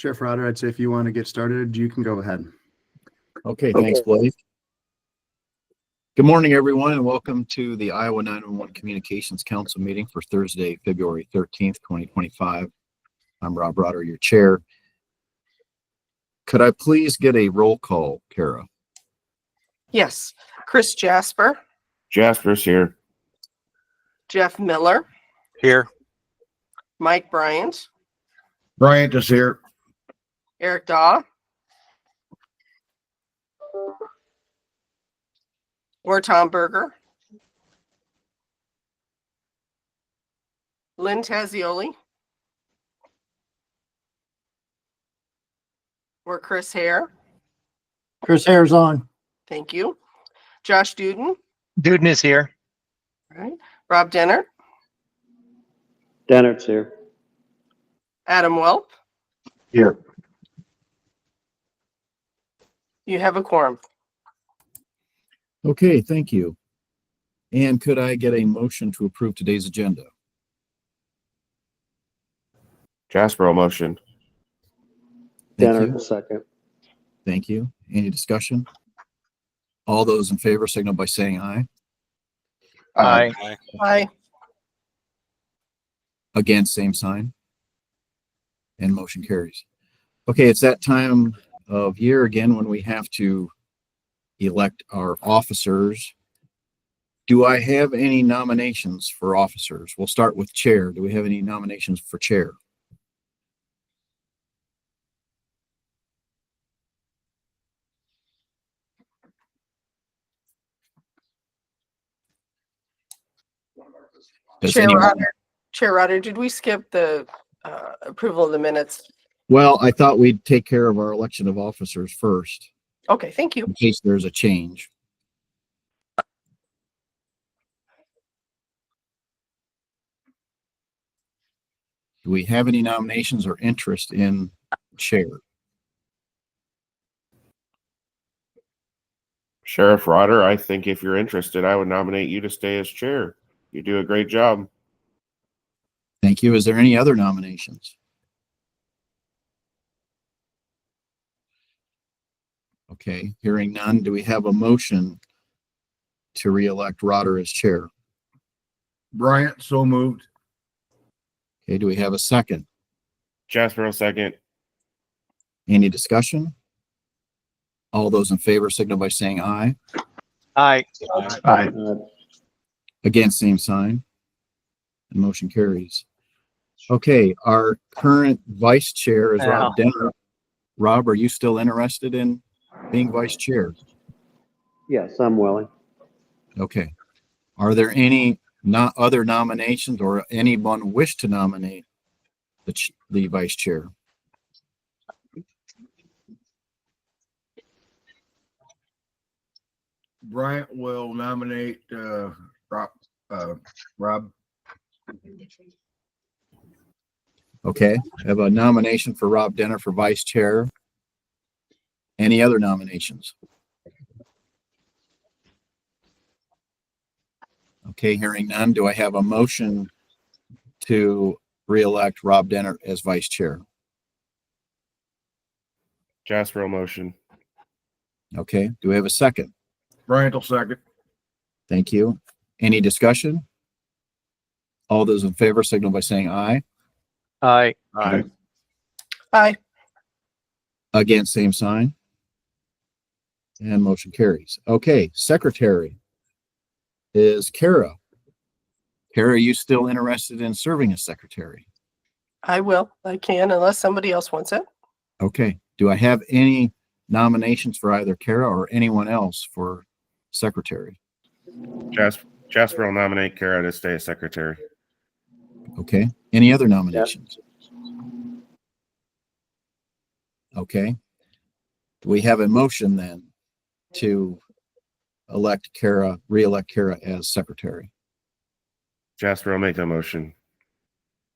Sheriff Rotter, I'd say if you want to get started, you can go ahead. Okay, thanks, Blake. Good morning, everyone, and welcome to the Iowa 911 Communications Council meeting for Thursday, February 13th, 2025. I'm Rob Rotter, your chair. Could I please get a roll call, Kara? Yes. Chris Jasper. Jasper's here. Jeff Miller. Here. Mike Bryant. Bryant is here. Eric Daw. Or Tom Berger. Lynn Tazioli. Or Chris Hare. Chris Hare's on. Thank you. Josh Duden. Duden is here. All right. Rob Dennert. Dennert's here. Adam Welp. Here. You have a quorum. Okay, thank you. And could I get a motion to approve today's agenda? Jasper will motion. Thank Dennert, you. second. Thank you. Any discussion? All those in favor signal by saying aye. Aye. Aye. Against, same sign. And motion carries. Okay, it's that time of year again when we have to elect our officers. Do I have any nominations for officers? We'll start with chair. Do we have any nominations for chair? Does Chair anyone- Rotter. Chair Rotter, did we skip the approval of the minutes? Well, I thought we'd take care of our election of officers first, Okay, thank you. in case there's a change. Do we have any nominations or interest in chair? Sheriff Rotter, I think if you're interested, I would nominate you to stay as chair. You do a great job. Thank you. Is there any other nominations? Okay, hearing none, do we have a motion to re-elect Rotter as chair? Bryant, so moved. Okay, do we have a second? Jasper will second. Any discussion? All those in favor signal by saying aye. Aye. Aye. Against, same sign. And motion carries. Okay, our current vice chair is Rob Denner. Rob, are you still interested in being vice chair? Yes, I'm willing. Okay. Are there any other nominations or anyone wish to nominate the vice chair? Bryant will nominate Rob. Okay, I have a nomination for Rob Denner for vice chair. Any other nominations? Okay, hearing none, do I have a motion to re-elect Rob Denner as vice chair? Jasper will motion. Okay, do we have a second? Bryant will second. Thank you. Any discussion? All those in favor signal by saying aye. Aye. Aye. Aye. Against, same sign. And motion carries. Okay, secretary is Kara. Kara, are you still interested in serving as secretary? I will. I can, unless somebody else wants it. Okay. Do I have any nominations for either Kara or anyone else for secretary? Jasper will nominate Kara to stay as secretary. Okay. Any other nominations? Okay. Do we have a motion then to re-elect Kara as secretary? Jasper will make a motion.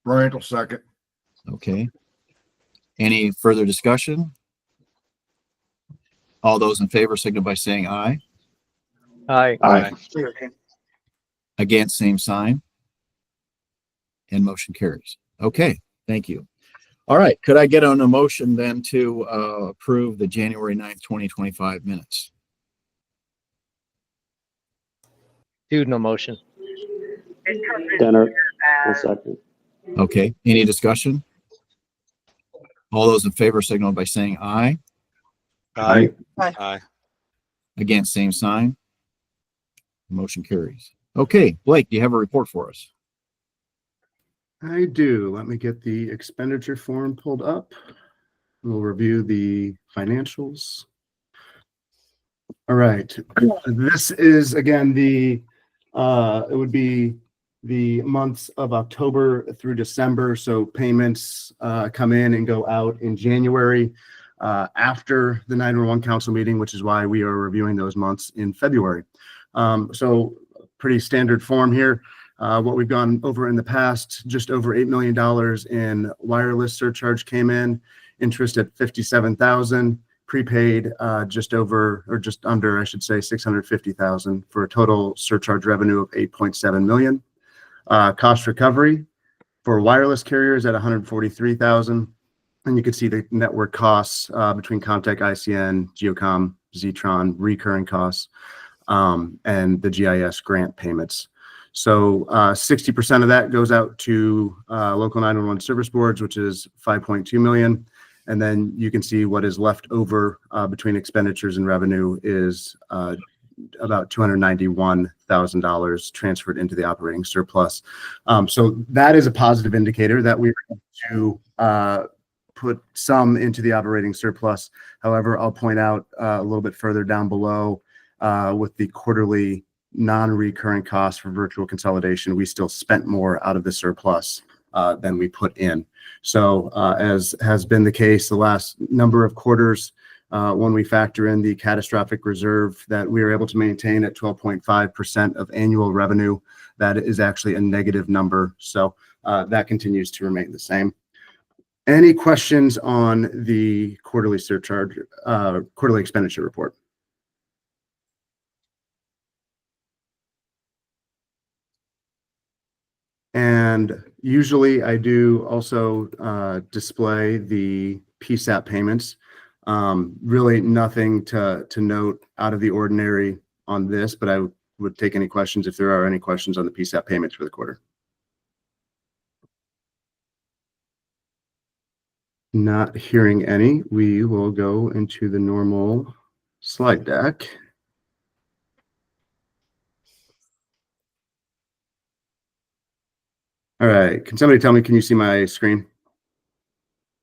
Bryant will second. Okay. Any further discussion? All those in favor signal by saying aye. Aye. Aye. Against, same sign. And motion carries. Okay, thank you. All right, could I get on a motion then to approve the January 9th, 2025 minutes? Dude, no motion. Denner, will second. Okay, any discussion? All those in favor signal by saying aye. Aye. Aye. Against, same sign. Motion carries. Okay, Blake, do you have a report for us? I do. Let me get the expenditure form pulled up. We'll review the financials. All right. This is again it would be the months of October through December. So payments come in and go out in January after the 911 council meeting, which is why we are reviewing those months in February. So pretty standard form here. What we've gone over in the past, just over $8 million in wireless surcharge came in, interest at $57,000, prepaid just over or just under, I should say, $650,000 for a total surcharge revenue of $8.7 million. Cost recovery for wireless carriers at $143,000, and you can see the network costs between Comtech, ICN, Geocom, Zetron, recurring costs, and the GIS grant payments. So 60% of that goes out to local 911 service boards, which is $5.2 million. And then you can see what is left over between expenditures and revenue is about $291,000 transferred into the operating surplus. So that is a positive indicator that we're able to put some into the operating surplus. However, I'll point out a little bit further down below with the quarterly non-recurring costs for virtual consolidation, we still spent more out of the surplus than we put in. So as has been the case the last number of quarters, when we factor in the catastrophic reserve that we were able to maintain at 12.5% of annual revenue, that is actually a negative number. So that continues to remain the same. Any questions on the quarterly surcharge, quarterly expenditure report? And usually I do also display the PSAP payments. Really nothing to note out of the ordinary on this, but I would take any questions if there are any questions on the PSAP payments for the quarter. Not hearing any, we will go into the normal slide deck. All right, can somebody tell me, can you see my screen?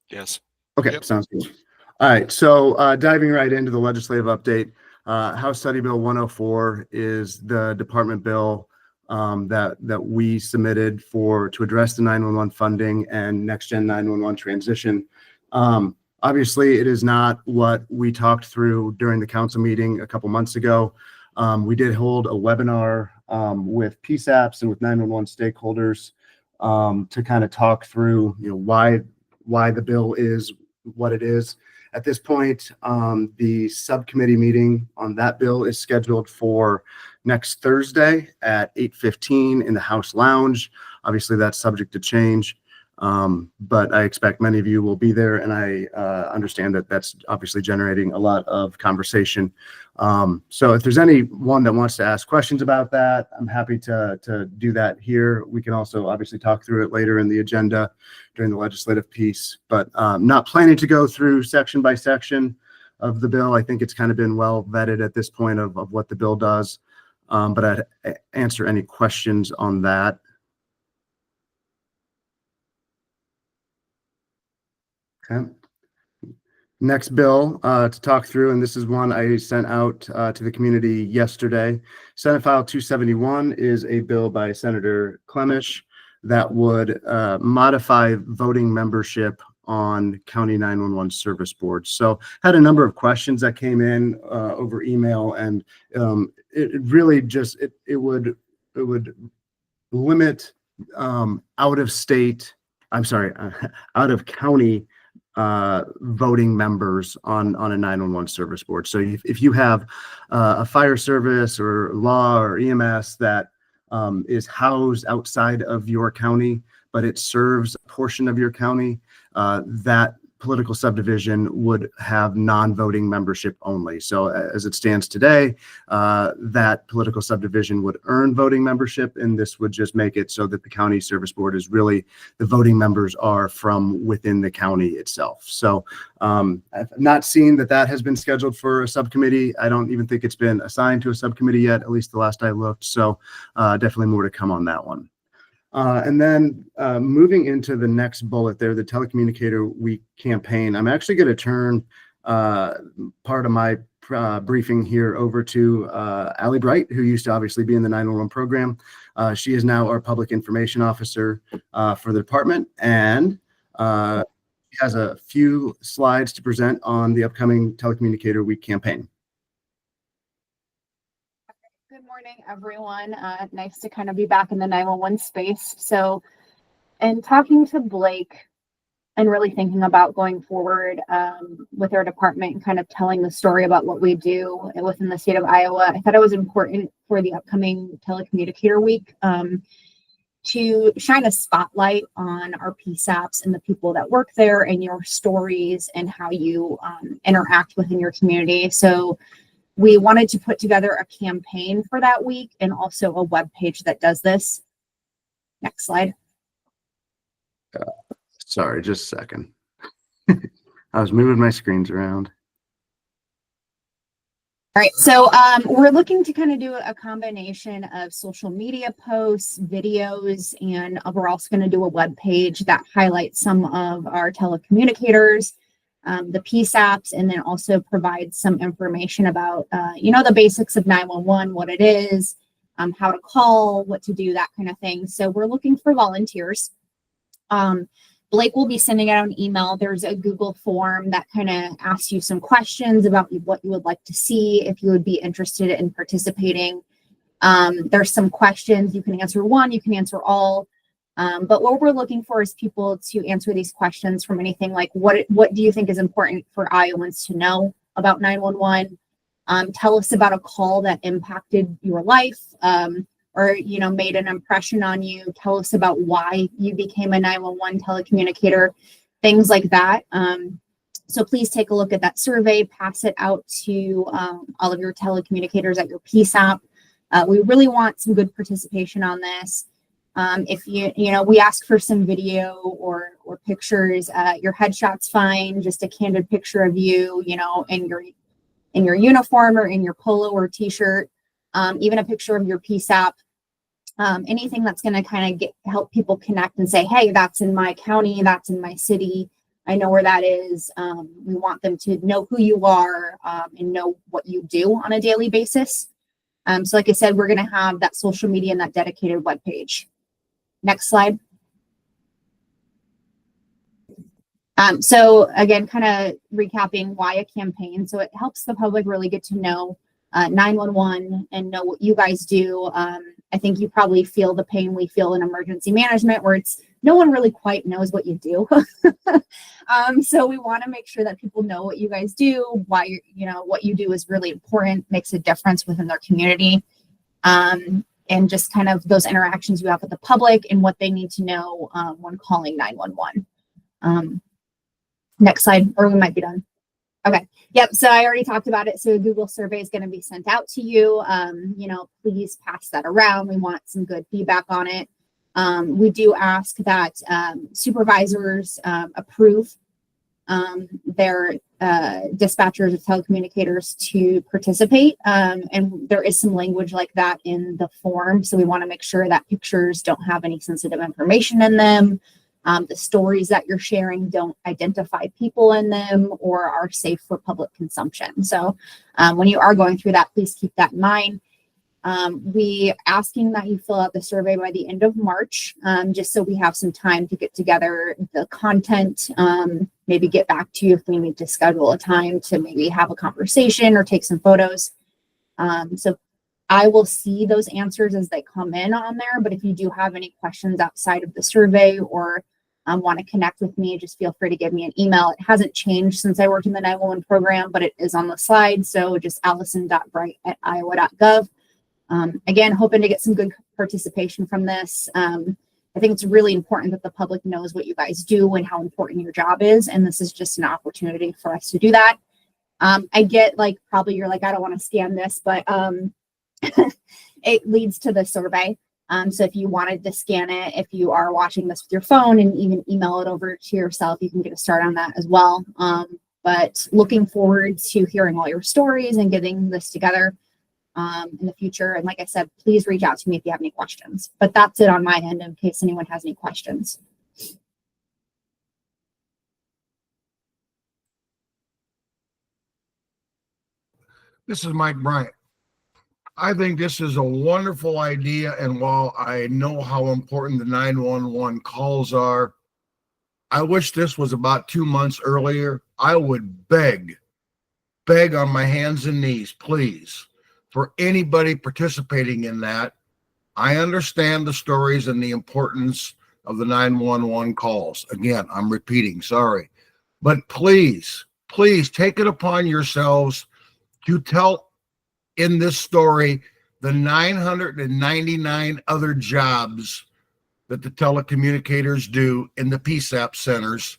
Yes. Okay, Yep. Sounds good. All right, so diving right into the legislative update, House Study Bill 104 is the department bill that we submitted to address the 911 funding and Next Gen 911 transition. Obviously, it is not what we talked through during the council meeting a couple months ago. We did hold a webinar with PSAPs and with 911 stakeholders to kind of talk through, why the bill is what it is. At this point, the subcommittee meeting on that bill is scheduled for next Thursday at 8:15 in the House Lounge. Obviously, that's subject to change, but I expect many of you will be there, and I understand that that's obviously generating a lot of conversation. So if there's anyone that wants to ask questions about that, I'm happy to do that here. We can also obviously talk through it later in the agenda during the legislative piece, but not planning to go through section by section of the bill. I think it's kind of been well vetted at this point of what the bill does, but I'd answer any questions on that. Okay. Next bill to talk through, and this is one I sent out to the community yesterday. Senate File 271 is a bill by Senator Clemish that would modify voting membership on county 911 service boards. So had a number of questions that came in over email, and it really just it would limit out of county voting members on a 911 service board. So if you have a fire service or law or EMS that is housed outside of your county, but it serves a portion of your county, that political subdivision would have non-voting membership only. So as it stands today, that political subdivision would earn voting membership, and this would just make it so that the county service board is really, the voting members are from within the county itself. So I've not seen that has been scheduled for a subcommittee. I don't even think it's been assigned to a subcommittee yet, at least the last I looked. So definitely more to come on that one. And then moving into the next bullet there, the Telecommunicator Week campaign, I'm actually going to turn part of my briefing here over to Allie Bright, who used to obviously be in the 911 program. She is now our public information officer for the department, and she has a few slides to present on the upcoming Telecommunicator Week campaign. Good morning, everyone. Nice to kind of be back in the 911 space. So, and talking to Blake and really thinking about going forward with our department and kind of telling the story about what we do within the state of Iowa, I thought it was important for the upcoming Telecommunicator Week to shine a spotlight on our PSAPs and the people that work there and your stories and how you interact within your community. So we wanted to put together a campaign for that week and also a web page that does this. Next slide. Sorry, just a second. I was moving my screens around. All right, so we're looking to kind of do a combination of social media posts, videos, and we're also going to do a web page that highlights some of our telecommunicators, the PSAPs, and then also provide some information about, the basics of 911, what it is, how to call, what to do, that kind of thing. So we're looking for volunteers. Blake will be sending out an email. There's a Google form that kind of asks you some questions about what you would like to see, if you would be interested in participating. There's some questions. You can answer one, you can answer all. But what we're looking for is people to answer these questions from anything like, what do you think is important for Iowans to know about 911? Tell us about a call that impacted your life, or made an impression on you. Tell us about why you became a 911 telecommunicator, things like that. So please take a look at that survey, pass it out to all of your telecommunicators at your PSAP. We really want some good participation on this. If we ask for some video or pictures, your headshot's fine, just a candid picture of you, in your uniform or in your polo or t-shirt, even a picture of your PSAP, anything that's going to kind of help people connect and say, hey, that's in my county, that's in my city, I know where that is. We want them to know who you are and know what you do on a daily basis. So like I said, we're going to have that social media and that dedicated webpage. Next slide. So again, kind of recapping why a campaign. So it helps the public really get to know 911 and know what you guys do. I think you probably feel the pain we feel in emergency management, where it's no one really quite knows what you do. So we want to make sure that people know what you guys do, why what you do is really important, makes a difference within their community. And just kind of those interactions you have with the public and what they need to know when calling 911. Next slide, or we might be done. Okay. Yep. So I already talked about it. So a Google survey is going to be sent out to you. Please pass that around. We want some good feedback on it. We do ask that supervisors approve their dispatchers of telecommunicators to participate. And there is some language like that in the form. So we want to make sure that pictures don't have any sensitive information in them. The stories that you're sharing don't identify people in them or are safe for public consumption. So when you are going through that, please keep that in mind. We asking that you fill out the survey by the end of March, just so we have some time to get together the content, maybe get back to you if we need to schedule a time to maybe have a conversation or take some photos. So I will see those answers as they come in on there, but if you do have any questions outside of the survey or want to connect with me, just feel free to give me an email. It hasn't changed since I worked in the 911 program, but it is on the slide. So just allison.bright@iowa.gov. Again, hoping to get some good participation from this. I think it's really important that the public knows what you guys do and how important your job is. And this is just an opportunity for us to do that. I get like, probably you're like, I don't want to scan this, but it leads to the survey. So if you wanted to scan it, if you are watching this with your phone and even email it over to yourself, you can get a start on that as well. But looking forward to hearing all your stories and getting this together in the future. And like I said, please reach out to me if you have any questions. But that's it on my end in case anyone has any questions. This is Mike Bryant. I think this is a wonderful idea, and while I know how important the 911 calls are, I wish this was about 2 months earlier. I would beg on my hands and knees, please, for anybody participating in that. I understand the stories and the importance of the 911 calls. Again, I'm repeating, sorry. But please take it upon yourselves to tell in this story the 999 other jobs that the telecommunicators do in the PSAP centers,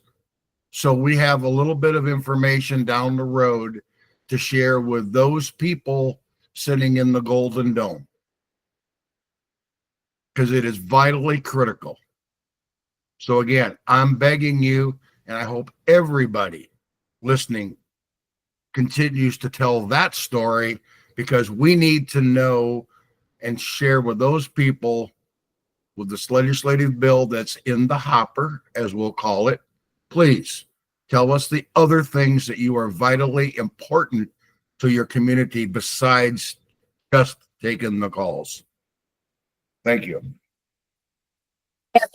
so we have a little bit of information down the road to share with those people sitting in the Golden Dome, because it is vitally critical. So again, I'm begging you, and I hope everybody listening continues to tell that story, because we need to know and share with those people with this legislative bill that's in the hopper, as we'll call it. Please tell us the other things that you are vitally important to your community besides just taking the calls. Thank you.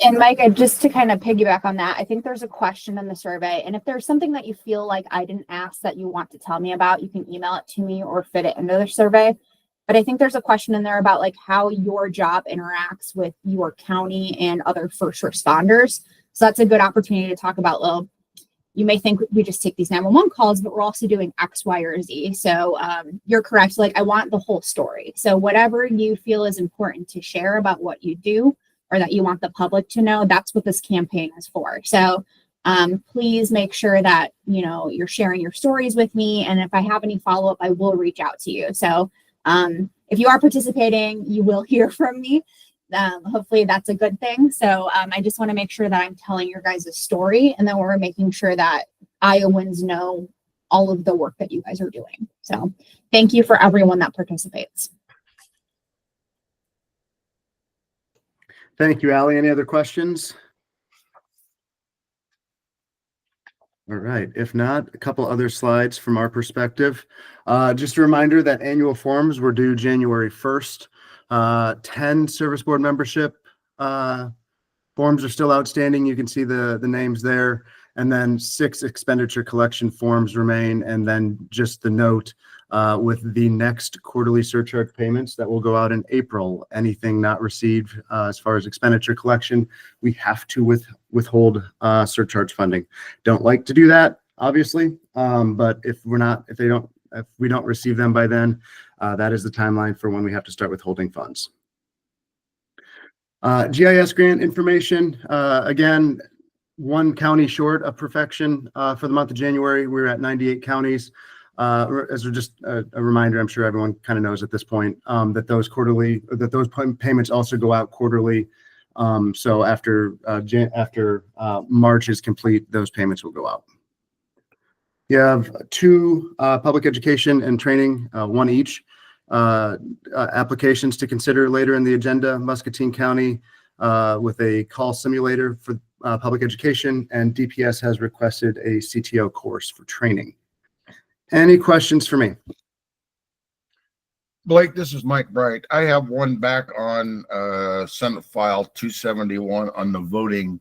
And Micah, just to kind of piggyback on that, I think there's a question in the survey. And if there's something that you feel like I didn't ask that you want to tell me about, you can email it to me or fit it into the survey. But I think there's a question in there about like how your job interacts with your county and other first responders. So that's a good opportunity to talk about, well, you may think we just take these 911 calls, but we're also doing X, Y, or Z. So you're correct. Like, I want the whole story. So whatever you feel is important to share about what you do, or that you want the public to know, that's what this campaign is for. So please make sure that, you know, you're sharing your stories with me. And if I have any follow-up, I will reach out to you. So if you are participating, you will hear from me. Hopefully that's a good thing. So I just want to make sure that I'm telling your guys' story, and then we're making sure that Iowans know all of the work that you guys are doing. So thank you for everyone that participates. Thank you, Allie. Any other questions? All right. If not, a couple other slides from our perspective. Just a reminder that annual forms were due January 1st. 10 service board membership forms are still outstanding. You can see the names there. And then 6 expenditure collection forms remain. And then just the note with the next quarterly surcharge payments that will go out in April. Anything not received as far as expenditure collection, we have to withhold surcharge funding. Don't like to do that, obviously, but if we don't receive them by then, that is the timeline for when we have to start withholding funds. GIS grant information, again, 1 county short of perfection for the month of January. We're at 98 counties. As just a reminder, I'm sure everyone kind of knows at this point that those payments also go out quarterly. So after March is complete, those payments will go out. You have 2 public education and training, 1 each, applications to consider later in the agenda. Muscatine County with a call simulator for public education, and DPS has requested a CTO course for training. Any questions for me? Blake, this is Mike Bright. I have one back on Senate File 271 on the voting.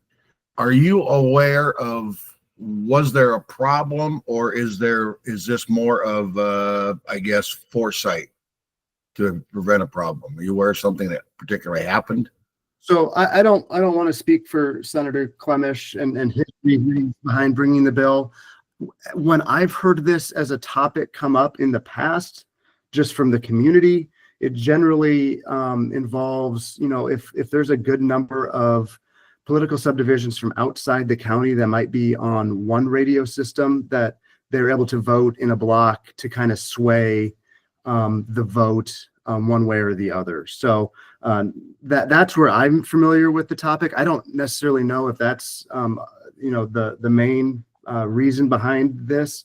Are you aware of, was there a problem, or is this more of I guess foresight to prevent a problem? Are you aware of something that particularly happened? So I don't want to speak for Senator Clemish and his reasoning behind bringing the bill. When I've heard this as a topic come up in the past, just from the community, it generally involves, you know, if there's a good number of political subdivisions from outside the county that might be on one radio system, that they're able to vote in a block to kind of sway the vote one way or the other. So that's where I'm familiar with the topic. I don't necessarily know if that's the main reason behind this.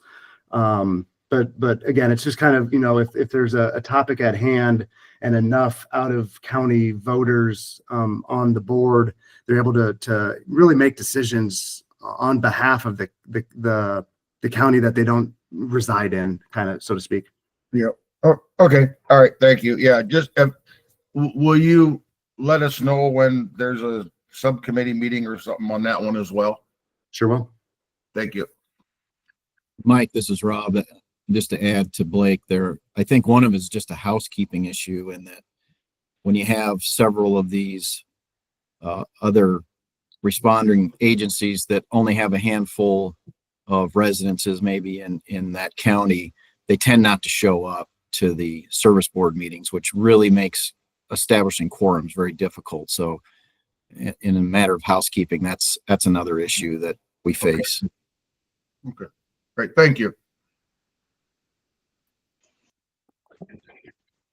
But again, it's just kind of, if there's a topic at hand and enough out of county voters on the board, they're able to really make decisions on behalf of the county that they don't reside in, kind of, so to speak. Yeah. Oh, okay. All right. Thank you. Yeah. Just, will you let us know when there's a subcommittee meeting or something on that one as well? Sure will. Thank you. Mike, this is Rob. Just to add to Blake there, I think one of it is just a housekeeping issue, in that when you have several of these other responding agencies that only have a handful of residences maybe in that county, they tend not to show up to the service board meetings, which really makes establishing quorums very difficult. So in a matter of housekeeping, that's another issue that we face. Okay. Great. Thank you.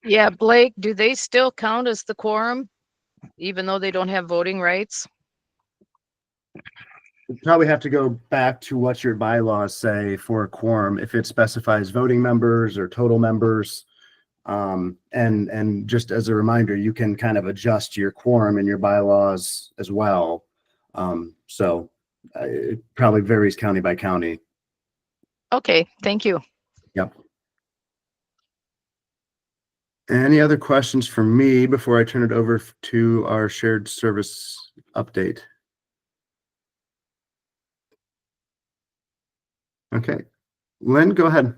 Yeah, Blake, do they still count as the quorum, even though they don't have voting rights? You probably have to go back to what your bylaws say for a quorum, if it specifies voting members or total members. And just as a reminder, you can kind of adjust your quorum in your bylaws as well. So it probably varies county by county. Okay, thank you. Yep. Any other questions for me before I turn it over to our shared service update? Okay, Lynn, go ahead.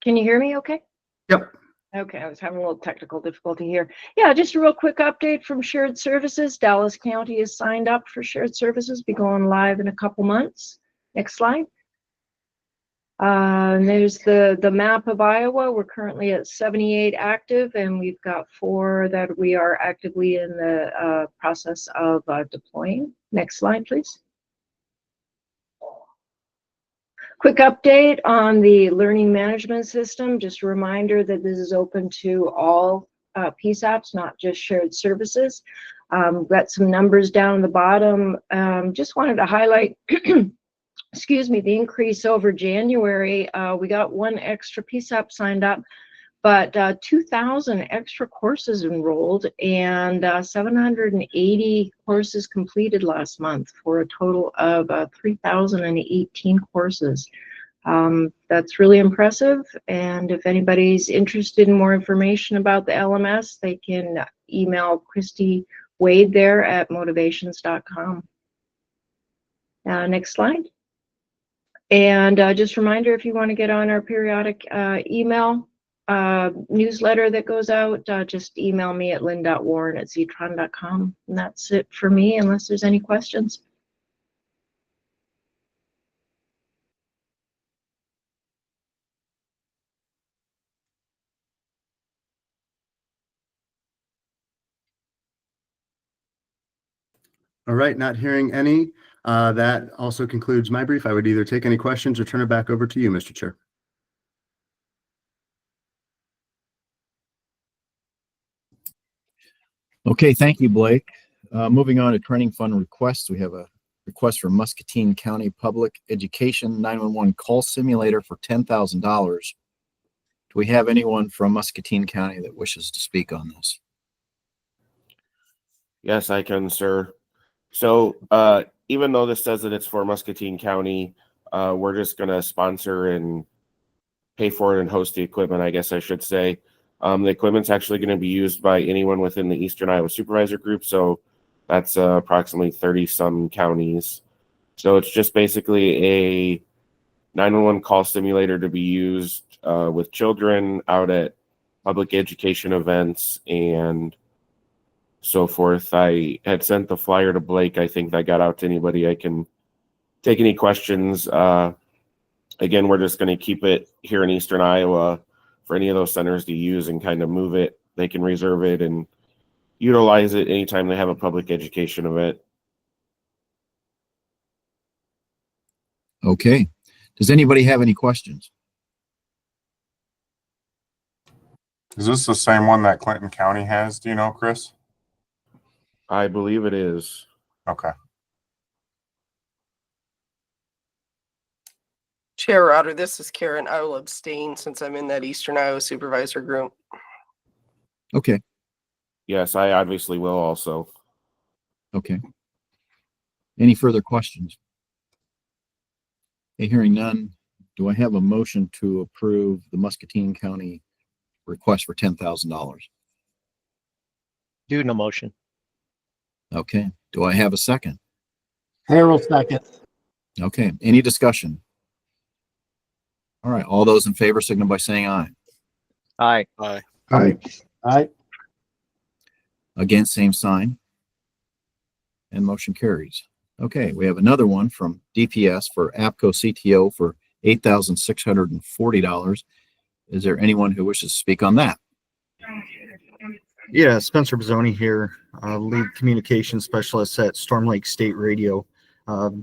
Can you hear me okay? Yep. Okay, I was having a little technical difficulty here. Yeah, just a real quick update from Shared Services. Dallas County is signed up for Shared Services, be going live in a couple months. Next slide. There's the map of Iowa. We're currently at 78 active, and we've got 4 that we are actively in the process of deploying. Next slide, please. Quick update on the learning management system. Just a reminder that this is open to all PSAPs, not just Shared Services. Got some numbers down the bottom. Just wanted to highlight excuse me, the increase over January. We got 1 extra PSAP signed up, but 2,000 extra courses enrolled, and 780 courses completed last month, for a total of 3,018 courses. That's really impressive. And if anybody's interested in more information about the LMS, they can email Christy Wade there at motivations.com. Next slide. And just a reminder, if you want to get on our periodic email newsletter that goes out, just email me at lynn.warren@zetron.com. And that's it for me, unless there's any questions. All right, not hearing any. That also concludes my brief. I would either take any questions or turn it back over to you, Mr. Chair. Okay, thank you, Blake. Moving on to training fund requests, we have a request from Muscatine County Public Education 911 call simulator for $10,000. Do we have anyone from Muscatine County that wishes to speak on this? Yes, I can, sir. So even though this says that it's for Muscatine County, we're just going to sponsor and pay for it and host the equipment, I guess I should say. The equipment's actually going to be used by anyone within the Eastern Iowa Supervisor Group, so that's approximately 30-some counties. So it's just basically a 911 call simulator to be used with children out at public education events and so forth. I had sent the flyer to Blake. I think that got out to anybody. I can take any questions. Again, we're just going to keep it here in Eastern Iowa. for any of those centers to use and kind of move it. They can reserve it and utilize it anytime they have a public education event. Okay. Does anybody have any questions? Is this the same one that Clinton County has? Do you know, Chris? I believe it is. Okay. Chair Rotter, this is Karen. I will abstain since I'm in that Eastern Iowa Supervisor group. Okay. Yes, I obviously will also. Okay. Any further questions? Okay, hearing none, do I have a motion to approve the Muscatine County request for $10,000? Do no motion. Okay. Do I have a second? Harold second. Okay. Any discussion? All right. All those in favor signal by saying aye. Aye. Aye. Aye. Aye. Against, same sign. And motion carries. Okay, we have another one from DPS for APCO CTO for $8,640. Is there anyone who wishes to speak on that? Yeah, Spencer Bizzoni here, lead communications specialist at Storm Lake State Radio.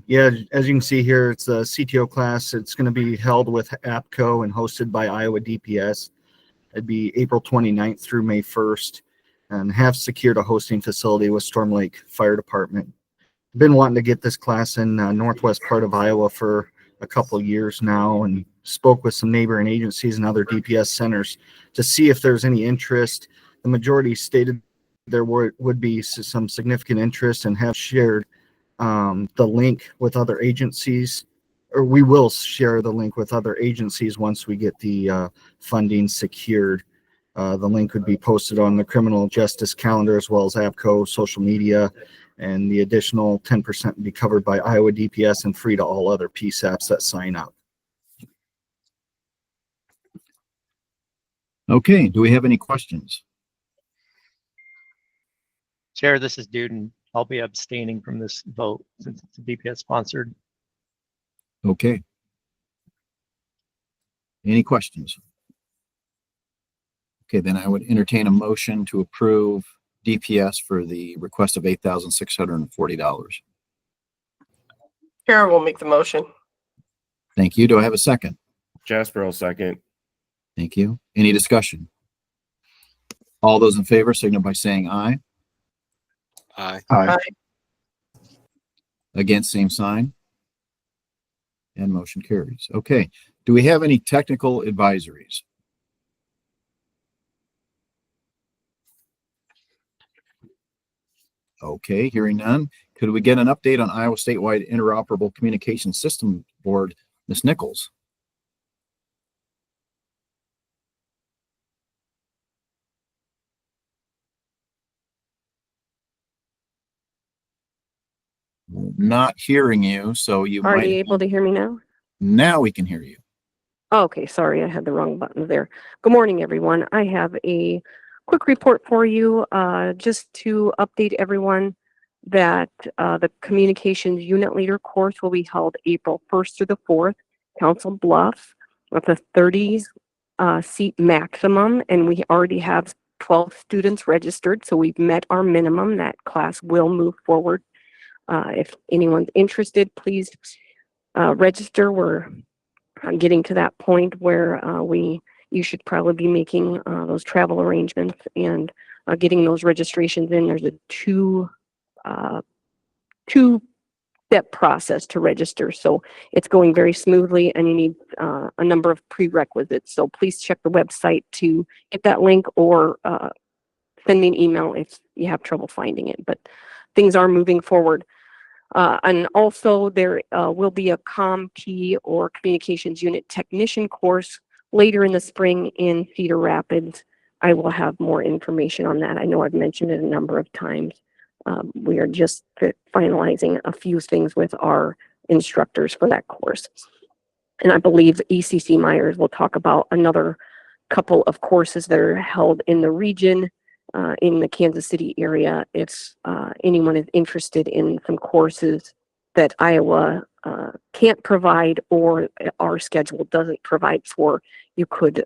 Yeah, as you can see here, it's a CTO class. It's going to be held with APCO and hosted by Iowa DPS. It'd be April 29th through May 1st, and have secured a hosting facility with Storm Lake Fire Department. Been wanting to get this class in northwest part of Iowa for a couple of years now, and spoke with some neighboring agencies and other DPS centers to see if there's any interest. The majority stated there would be some significant interest and have shared the link with other agencies, or we will share the link with other agencies once we get the funding secured. The link would be posted on the criminal justice calendar as well as APCO social media, and the additional 10% would be covered by Iowa DPS and free to all other PSAPs that sign up. Okay, do we have any questions? Chair, this is Duden. I'll be abstaining from this vote since it's a DPS sponsored. Okay. Any questions? Okay, then I would entertain a motion to approve DPS for the request of $8,640. Chair will make the motion. Thank you. Do I have a second? Jasper will second. Thank you. Any discussion? All those in favor signal by saying aye. Aye. Aye. Against, same sign. And motion carries. Okay. Do we have any technical advisories? Okay, hearing none. Could we get an update on Iowa Statewide Interoperable Communication System Board, Ms. Nichols? Not hearing you, so you Are might. you able to hear me now? Now we can hear you. Okay, sorry, I had the wrong button there. Good morning, everyone. I have a quick report for you, just to update everyone that the Communications Unit Leader course will be held April 1st through the 4th, Council Bluffs, with a 30 seat maximum, and we already have 12 students registered, so we've met our minimum. That class will move forward. If anyone's interested, please register. We're getting to that point where you should probably be making those travel arrangements and getting those registrations in. There's a two-step process to register, so it's going very smoothly, and you need a number of prerequisites. So please check the website to get that link, or send me an email if you have trouble finding it. But things are moving forward. And also there will be a CommT or Communications Unit Technician course later in the spring in Cedar Rapids. I will have more information on that. I know I've mentioned it a number of times. We are just finalizing a few things with our instructors for that course. And I believe ECC Myers will talk about another couple of courses that are held in the region, in the Kansas City area. If anyone is interested in some courses that Iowa can't provide or our schedule doesn't provide for, you could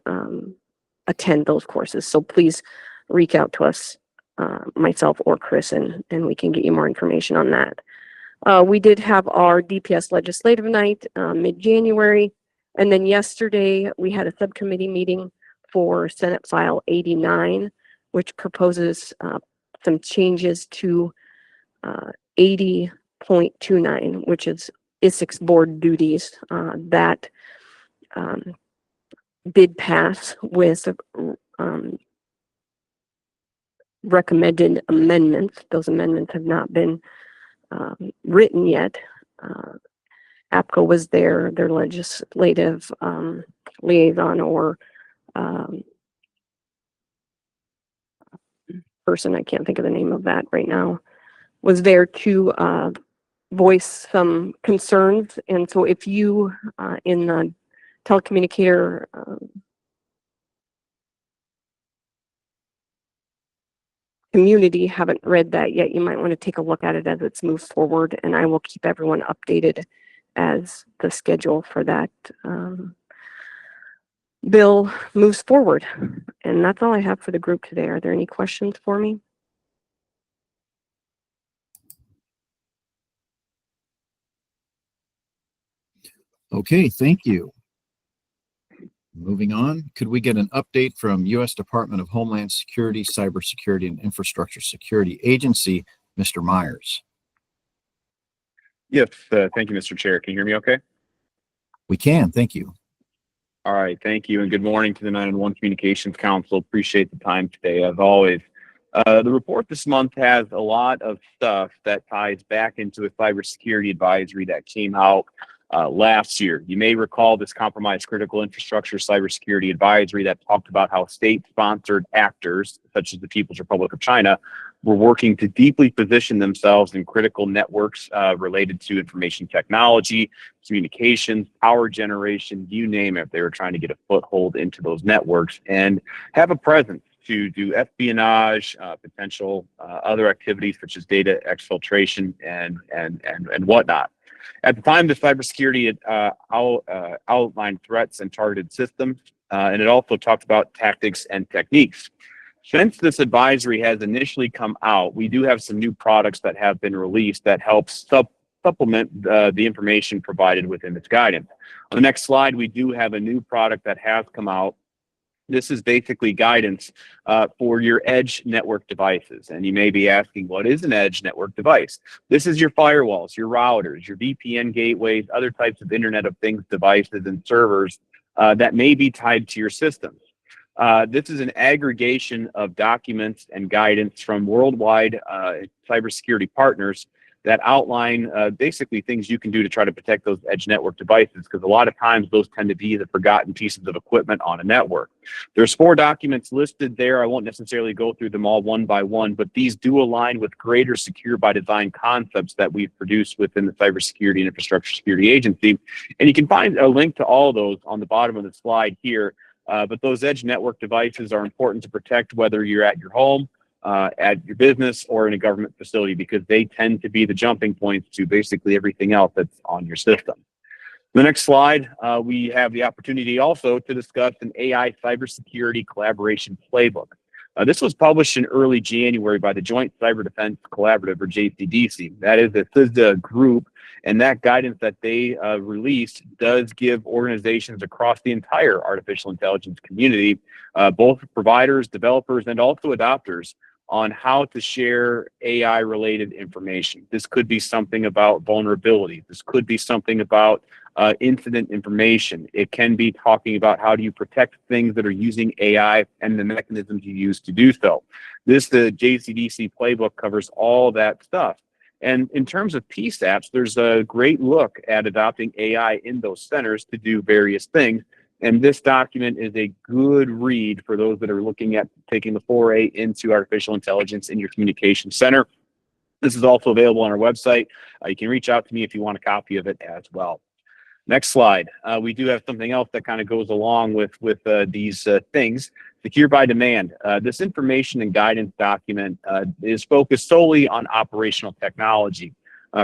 attend those courses. So please reach out to us, myself or Chris, and we can get you more information on that. We did have our DPS legislative night mid-January. And then yesterday we had a subcommittee meeting for Senate File 89, which proposes some changes to 80.29, which is ISIC's board duties. That did pass with recommended amendments. Those amendments have not been written yet. APCO was their legislative liaison or person, I can't think of the name of that right now, was there to voice some concerns. And so if you in the telecommunicator community haven't read that yet, you might want to take a look at it as it's moved forward, and I will keep everyone updated as the schedule for that bill moves forward. And that's all I have for the group today. Are there any questions for me? Okay, thank you. Moving on, could we get an update from U.S. Department of Homeland Security, Cybersecurity and Infrastructure Security Agency, Mr. Myers? Yes, thank you, Mr. Chair. Can you hear me okay? We can, thank you. All right, thank you, and good morning to the 911 Communications Council. Appreciate the time today, as always. The report this month has a lot of stuff that ties back into a cybersecurity advisory that came out last year. You may recall this Compromised Critical Infrastructure Cybersecurity Advisory that talked about how state-sponsored actors, such as the People's Republic of China, were working to deeply position themselves in critical networks related to information technology, communications, power generation, you name it. They were trying to get a foothold into those networks and have a presence to do espionage, potential other activities such as data exfiltration and whatnot. At the time, the cybersecurity outlined threats and targeted systems, and it also talked about tactics and techniques. Since this advisory has initially come out, we do have some new products that have been released that help supplement the information provided within this guidance. On the next slide, we do have a new product that has come out. This is basically guidance for your edge network devices. And you may be asking, what is an edge network device? This is your firewalls, your routers, your VPN gateways, other types of Internet of Things devices and servers that may be tied to your systems. This is an aggregation of documents and guidance from worldwide cybersecurity partners that outline basically things you can do to try to protect those edge network devices, because a lot of times those tend to be the forgotten pieces of equipment on a network. There's 4 documents listed there. I won't necessarily go through them all one by one, but these do align with greater secure by design concepts that we've produced within the Cybersecurity and Infrastructure Security Agency. And you can find a link to all of those on the bottom of the slide here. But those edge network devices are important to protect whether you're at your home, at your business, or in a government facility, because they tend to be the jumping points to basically everything else that's on your system. The next slide, we have the opportunity also to discuss an AI cybersecurity collaboration playbook. This was published in early January by the Joint Cyber Defense Collaborative, or JCDC. That is a CISDA group, and that guidance that they released does give organizations across the entire artificial intelligence community, both providers, developers, and also adopters, on how to share AI-related information. This could be something about vulnerability. This could be something about incident information. It can be talking about how do you protect things that are using AI and the mechanisms you use to do so. The JCDC playbook covers all that stuff. And in terms of PSAPs, there's a great look at adopting AI in those centers to do various things. And this document is a good read for those that are looking at taking the foray into artificial intelligence in your communication center. This is also available on our website. You can reach out to me if you want a copy of it as well. Next slide. We do have something else that kind of goes along with these things. Secure by demand. This information and guidance document is focused solely on operational technology.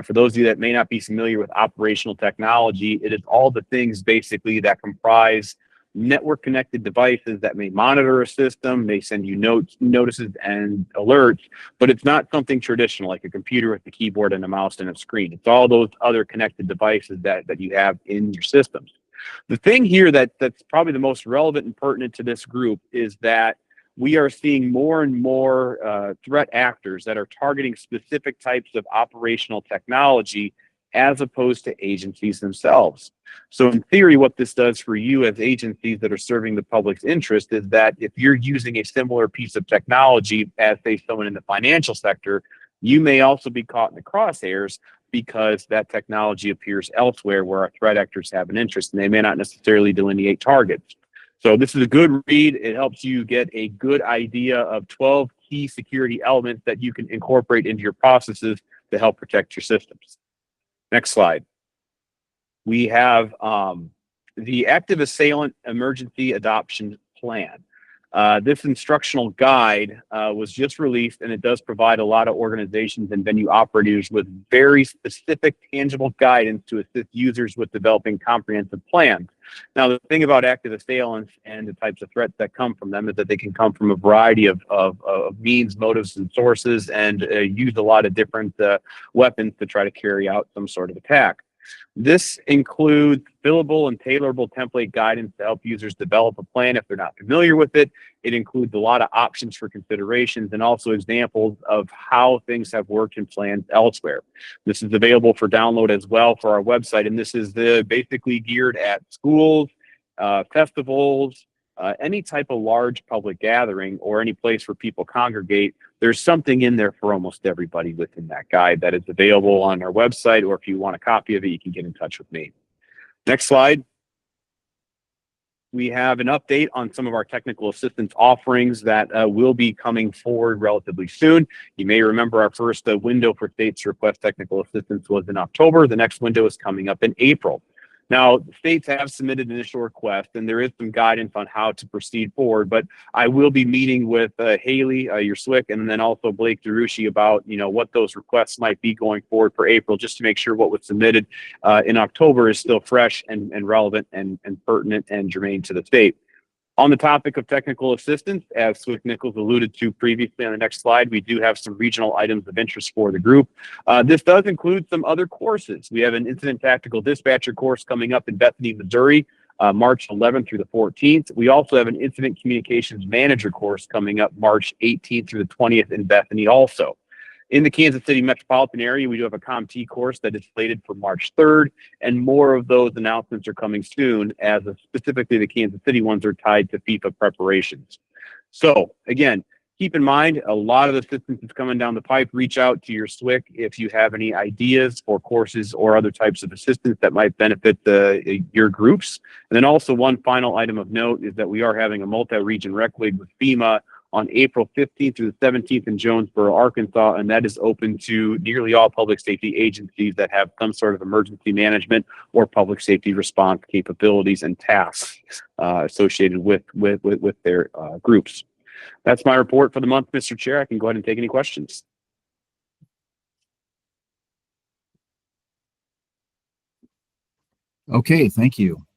For those of you that may not be familiar with operational technology, it is all the things basically that comprise network connected devices that may monitor a system, may send you notices and alerts, but it's not something traditional like a computer with a keyboard and a mouse and a screen. It's all those other connected devices that you have in your systems. The thing here that's probably the most relevant and pertinent to this group is that we are seeing more and more threat actors that are targeting specific types of operational technology as opposed to agencies themselves. So in theory, what this does for you as agencies that are serving the public's interest is that if you're using a similar piece of technology as, say, someone in the financial sector, you may also be caught in the crosshairs because that technology appears elsewhere where our threat actors have an interest, and they may not necessarily delineate targets. So this is a good read. It helps you get a good idea of 12 key security elements that you can incorporate into your processes to help protect your systems. Next slide. We have the Active Assailant Emergency Adoption Plan. This instructional guide was just released, and it does provide a lot of organizations and venue operators with very specific, tangible guidance to assist users with developing comprehensive plans. Now, the thing about active assailants and the types of threats that come from them is that they can come from a variety of means, motives, and sources, and use a lot of different weapons to try to carry out some sort of attack. This includes fillable and tailorable template guidance to help users develop a plan if they're not familiar with it. It includes a lot of options for considerations and also examples of how things have worked in plans elsewhere. This is available for download as well for our website, and this is basically geared at schools, festivals, any type of large public gathering or any place where people congregate. There's something in there for almost everybody within that guide that is available on our website, or if you want a copy of it, you can get in touch with me. Next slide. We have an update on some of our technical assistance offerings that will be coming forward relatively soon. You may remember our first window for states to request technical assistance was in October. The next window is coming up in April. Now, the states have submitted initial requests, and there is some guidance on how to proceed forward, but I will be meeting with Haley, your SWIC, and then also Blake DeRushi about, what those requests might be going forward for April, just to make sure what was submitted in October is still fresh and relevant and pertinent and germane to the state. On the topic of technical assistance, as SWIC Nichols alluded to previously on the next slide, we do have some regional items of interest for the group. This does include some other courses. We have an incident tactical dispatcher course coming up in Bethany, Missouri, March 11th through the 14th. We also have an incident communications manager course coming up March 18th through the 20th in Bethany also. In the Kansas City metropolitan area, we do have a CompT course that is slated for March 3rd, and more of those announcements are coming soon, as specifically the Kansas City ones are tied to FIFA preparations. So again, keep in mind, a lot of the assistance is coming down the pipe. Reach out to your SWIC if you have any ideas for courses or other types of assistance that might benefit your groups. And then also one final item of note is that we are having a multi-region rec league with FEMA on April 15th through the 17th in Jonesboro, Arkansas, and that is open to nearly all public safety agencies that have some sort of emergency management or public safety response capabilities and tasks associated with their groups. That's my report for the month, Mr. Chair. I can go ahead and take any questions. Okay, thank you.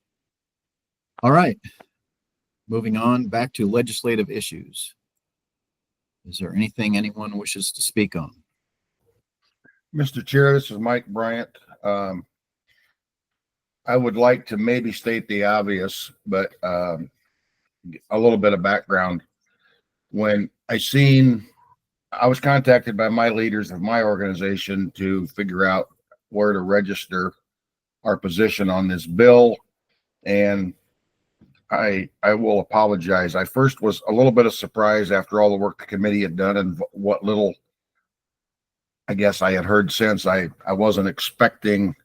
All right. Moving on back to legislative issues. Is there anything anyone wishes to speak on? Mr. Chair, this is Mike Bryant. I would like to maybe state the obvious, but a little bit of background. When I was contacted by my leaders of my organization to figure out where to register our position on this bill, and I will apologize. I first was a little bit of surprise after all the work the committee had done and what little, I guess, I had heard since. I wasn't expecting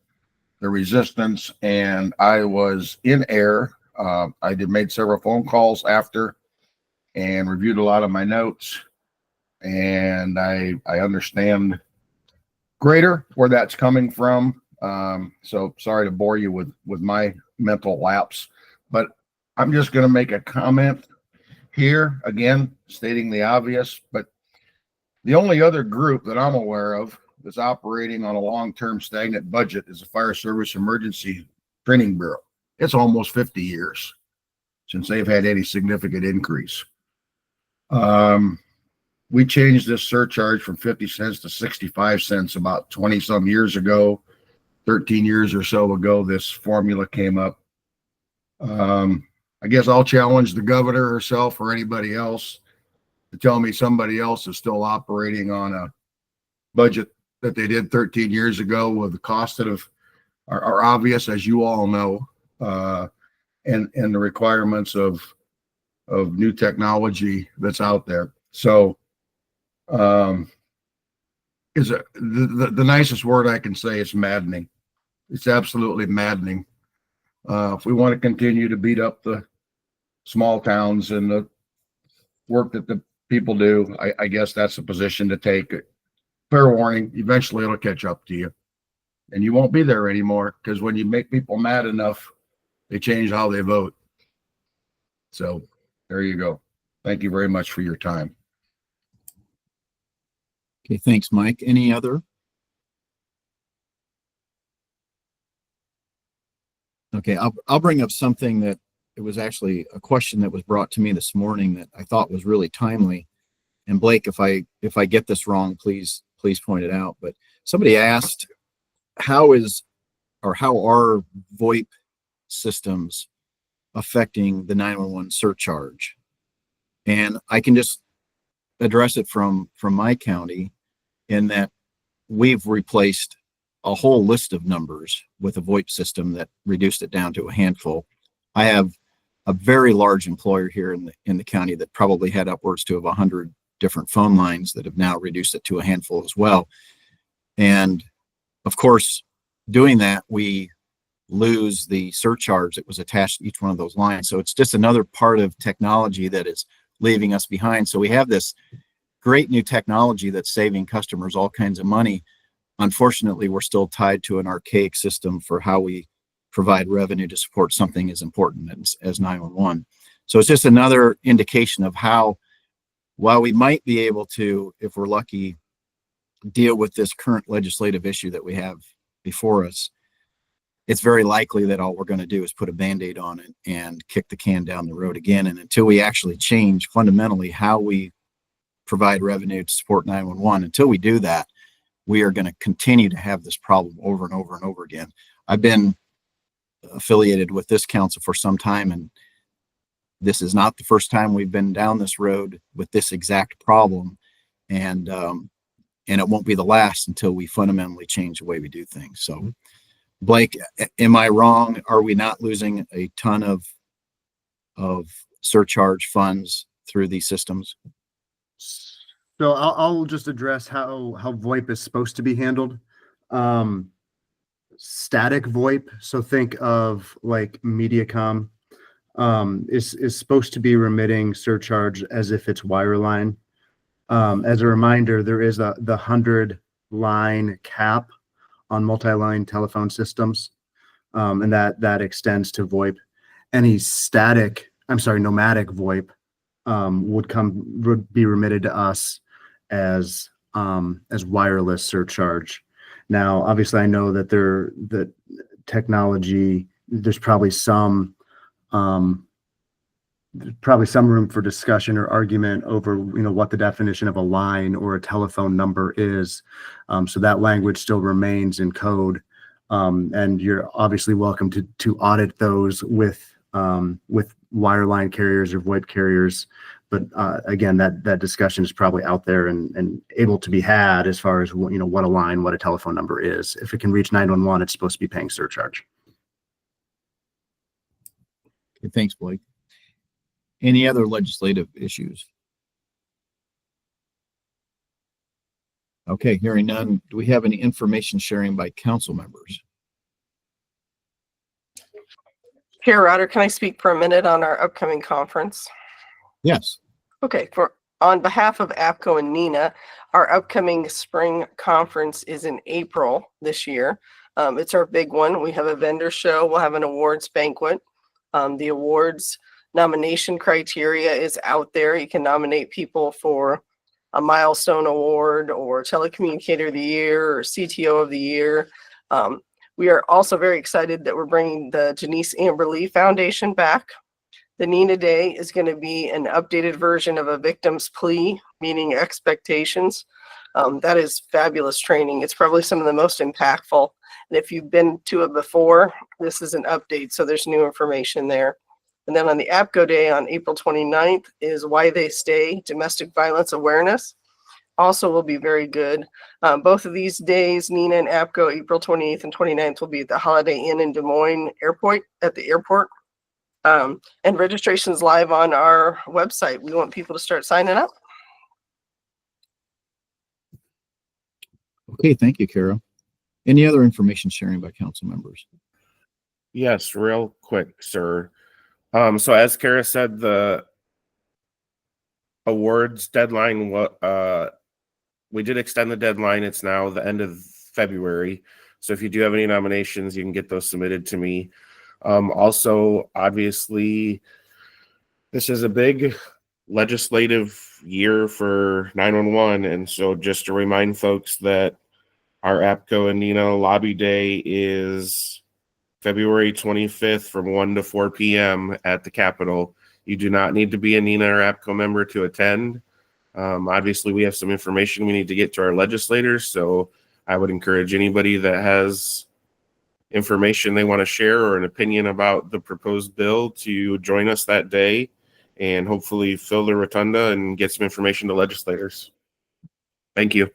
the resistance, and I was in error. I made several phone calls after and reviewed a lot of my notes, and I understand greater where that's coming from. So sorry to bore you with my mental lapse, but I'm just going to make a comment here, again, stating the obvious, but the only other group that I'm aware of that's operating on a long-term stagnant budget is the Fire Service Emergency Training Bureau. It's almost 50 years. since they've had any significant increase. We changed this surcharge from 50 cents to 65 cents about 20 some years ago. 13 years or so ago, this formula came up. I guess I'll challenge the governor herself or anybody else to tell me somebody else is still operating on a budget that they did 13 years ago with the costs that are obvious, as you all know, and the requirements of new technology that's out there. So, is it the nicest word I can say is maddening. It's absolutely maddening. If we want to continue to beat up the small towns and the work that the people do, I guess that's a position to take. Fair warning, eventually it'll catch up to you. And you won't be there anymore, because when you make people mad enough, they change how they vote. So there you go. Thank you very much for your time. Okay, thanks, Mike. Any other? Okay, I'll bring up something that it was actually a question that was brought to me this morning that I thought was really timely. And Blake, if I get this wrong, please point it out. But somebody asked, how are VoIP systems affecting the 911 surcharge? And I can just address it from my county, in that we've replaced a whole list of numbers with a VoIP system that reduced it down to a handful. I have a very large employer here in the county that probably had upwards to 100 different phone lines that have now reduced it to a handful as well. And of course, doing that, we lose the surcharge that was attached to each one of those lines. So it's just another part of technology that is leaving us behind. So we have this great new technology that's saving customers all kinds of money. Unfortunately, we're still tied to an archaic system for how we provide revenue to support something as important as 911. So it's just another indication of how, while we might be able to, if we're lucky, deal with this current legislative issue that we have before us, it's very likely that all we're going to do is put a Band-Aid on it and kick the can down the road again. And until we actually change fundamentally how we provide revenue to support 911, until we do that, we are going to continue to have this problem over and over and over again. I've been affiliated with this council for some time, and this is not the first time we've been down this road with this exact problem. And it won't be the last until we fundamentally change the way we do things. So, Blake, am I wrong? Are we not losing a ton of surcharge funds through these systems? So I'll just address how VoIP is supposed to be handled. Static VoIP, so think of like Mediacom, is supposed to be remitting surcharge as if it's wireline. As a reminder, there is the 100 line cap on multi-line telephone systems, and that extends to VoIP. Any nomadic VoIP would be remitted to us as wireless surcharge. Now, obviously, I know that that technology, there's probably some room for discussion or argument over what the definition of a line or a telephone number is. So that language still remains in code, and you're obviously welcome to audit those with wireline carriers or VoIP carriers. But again, that discussion is probably out there and able to be had as far as what a line, what a telephone number is. If it can reach 911, it's supposed to be paying surcharge. Okay, thanks, Blake. Any other legislative issues? Okay, hearing none. Do we have any information sharing by council members? Chair Rotter, can I speak for a minute on our upcoming conference? Yes. Okay, on behalf of APCO and NENA, our upcoming spring conference is in April this year. It's our big one. We have a vendor show. We'll have an awards banquet. The awards nomination criteria is out there. You can nominate people for a milestone award or telecommunicator of the year or CTO of the year. We are also very excited that we're bringing the Janice Amberly Foundation back The NINA Day is going to be an updated version of a victim's plea, meaning expectations. That is fabulous training. It's probably some of the most impactful. And if you've been to it before, this is an update, so there's new information there. And then on the APCO Day on April 29th is Why They Stay, Domestic Violence Awareness. Also will be very good. Both of these days, NINA and APCO, April 28th and 29th, will be at the Holiday Inn in Des Moines Airport, at the airport. And registration's live on our website. We want people to start signing up. Okay, thank you, Kara. Any other information sharing by council members? Yes, real quick, sir. So as Kara said, the awards deadline, we did extend the deadline. It's now the end of February. So if you do have any nominations, you can get those submitted to me. Also, obviously, this is a big legislative year for 911. And so just to remind folks that our APCO and NINA lobby day is February 25th from 1 to 4 p.m. at the Capitol. You do not need to be a NINA or APCO member to attend. Obviously, we have some information we need to get to our legislators, so I would encourage anybody that has information they want to share or an opinion about the proposed bill to join us that day and hopefully fill the rotunda and get some information to legislators. Thank you.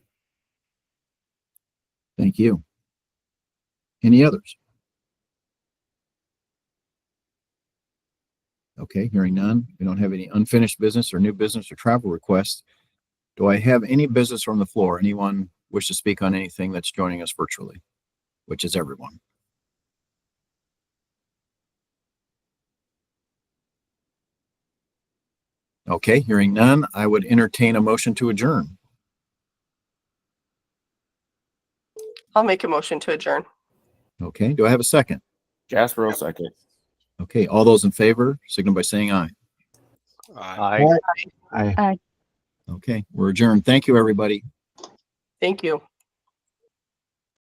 Thank you. Any others? Okay, hearing none. We don't have any unfinished business or new business or travel requests. Do I have any business from the floor? Anyone wish to speak on anything that's joining us virtually, which is everyone? Okay, hearing none, I would entertain a motion to adjourn. I'll make a motion to adjourn. Okay, do I have a second? Jasper will second. Okay, all those in favor, signal by saying aye. Aye. Aye. Okay, we're adjourned. Thank you, everybody. Thank you.